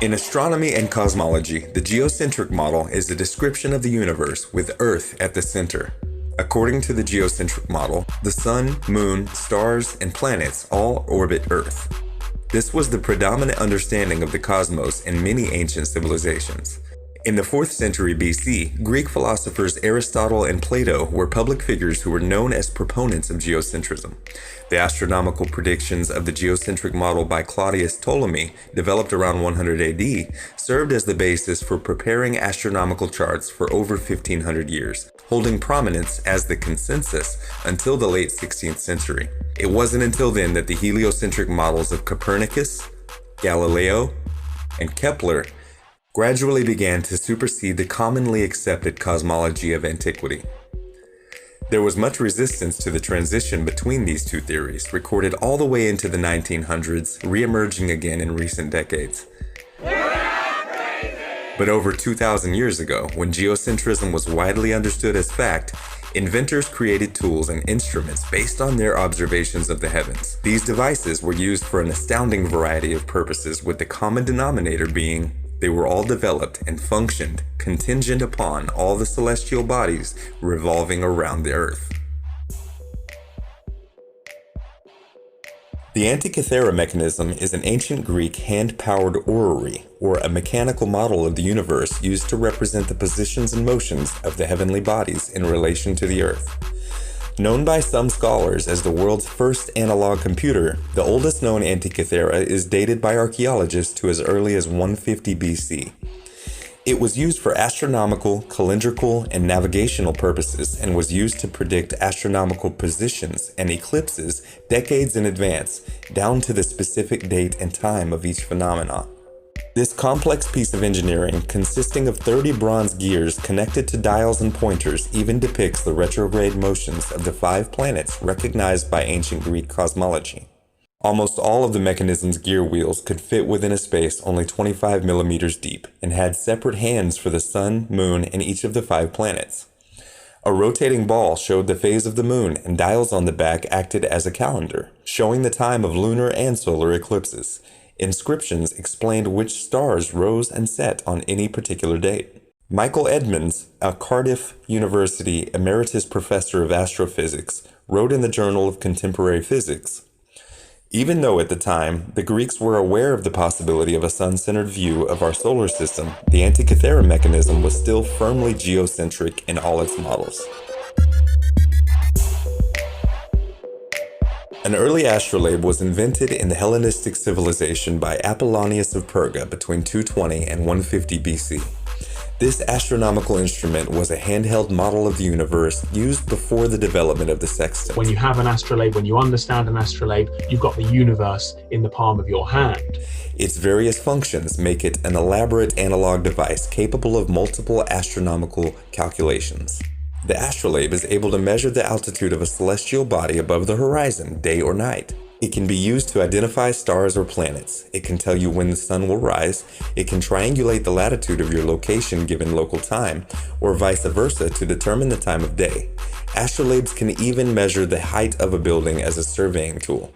In astronomy and cosmology, the geocentric model is a description of the universe with Earth at the center. According to the geocentric model, the Sun, Moon, stars, and planets all orbit Earth. This was the predominant understanding of the cosmos in many ancient civilizations. In the 4th century BC, Greek philosophers Aristotle and Plato were public figures who were known as proponents of geocentrism. The astronomical predictions of the geocentric model by Claudius Ptolemy, developed around 100 AD, served as the basis for preparing astronomical charts for over 1500 years, holding prominence as the consensus until the late 16th century. It wasn't until then that the heliocentric models of Copernicus, Galileo, and Kepler gradually began to supersede the commonly accepted cosmology of antiquity. There was much resistance to the transition between these two theories, recorded all the way into the 1900s, re-emerging again in recent decades. But over 2,000 years ago, when geocentrism was widely understood as fact, inventors created tools and instruments based on their observations of the heavens. These devices were used for an astounding variety of purposes, with the common denominator being they were all developed and functioned contingent upon all the celestial bodies revolving around the Earth. The Antikythera Mechanism is an ancient Greek hand-powered orrery, or a mechanical model of the universe used to represent the positions and motions of the heavenly bodies in relation to the Earth. Known by some scholars as the world's first analog computer, the oldest known Antikythera is dated by archaeologists to as early as 150 BC. It was used for astronomical, calendrical, and navigational purposes and was used to predict astronomical positions and eclipses decades in advance, down to the specific date and time of each phenomenon. This complex piece of engineering, consisting of 30 bronze gears connected to dials and pointers, even depicts the retrograde motions of the 5 planets recognized by ancient Greek cosmology. Almost all of the mechanism's gear wheels could fit within a space only 25 millimeters deep, and had separate hands for the Sun, Moon, and each of the 5 planets. A rotating ball showed the phase of the moon, and dials on the back acted as a calendar, showing the time of lunar and solar eclipses. Inscriptions explained which stars rose and set on any particular date. Michael Edmonds, a Cardiff University emeritus professor of astrophysics, wrote in the Journal of Contemporary Physics, "Even though at the time the Greeks were aware of the possibility of a sun-centered view of our solar system, the Antikythera mechanism was still firmly geocentric in all its models." An early astrolabe was invented in the Hellenistic civilization by Apollonius of Perga between 220 and 150 BC. This astronomical instrument was a handheld model of the universe used before the development of the sextant. When you have an astrolabe, when you understand an astrolabe, you've got the universe in the palm of your hand. Its various functions make it an elaborate analog device capable of multiple astronomical calculations. The astrolabe is able to measure the altitude of a celestial body above the horizon, day or night. It can be used to identify stars or planets. It can tell you when the sun will rise. It can triangulate the latitude of your location given local time, or vice versa to determine the time of day. Astrolabes can even measure the height of a building as a surveying tool.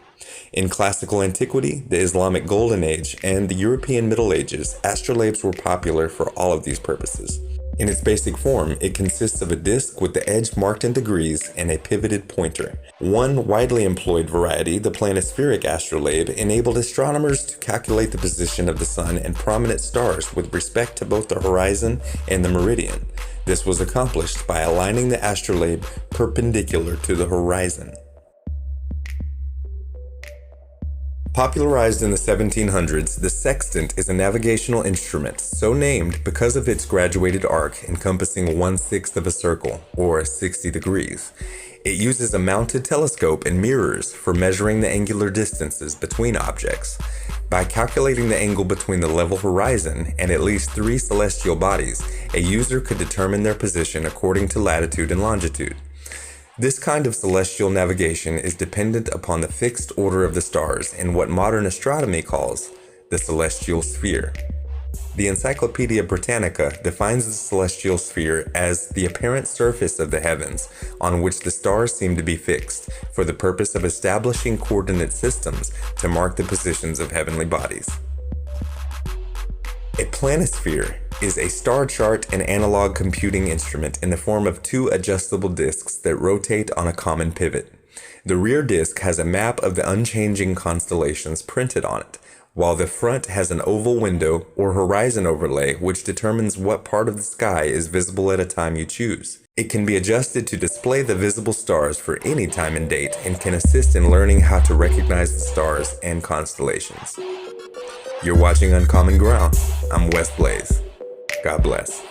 In classical antiquity, the Islamic Golden Age, and the European Middle Ages, astrolabes were popular for all of these purposes. In its basic form, it consists of a disc with the edge marked in degrees and a pivoted pointer. One widely employed variety, the planispheric astrolabe, enabled astronomers to calculate the position of the sun and prominent stars with respect to both the horizon and the meridian. This was accomplished by aligning the astrolabe perpendicular to the horizon. Popularized in the 1700s, the sextant is a navigational instrument, so named because of its graduated arc encompassing 1/6 of a circle, or 60 degrees. It uses a mounted telescope and mirrors for measuring the angular distances between objects. By calculating the angle between the level horizon and at least 3 celestial bodies, a user could determine their position according to latitude and longitude. This kind of celestial navigation is dependent upon the fixed order of the stars in what modern astronomy calls the celestial sphere. The Encyclopedia Britannica defines the celestial sphere as the apparent surface of the heavens on which the stars seem to be fixed for the purpose of establishing coordinate systems to mark the positions of heavenly bodies. A planisphere is a star chart and analog computing instrument in the form of two adjustable disks that rotate on a common pivot. The rear disk has a map of the unchanging constellations printed on it, while the front has an oval window or horizon overlay which determines what part of the sky is visible at a time you choose. It can be adjusted to display the visible stars for any time and date and can assist in learning how to recognize the stars and constellations. You're watching Uncommon Ground. I'm Wes Blaze. God bless.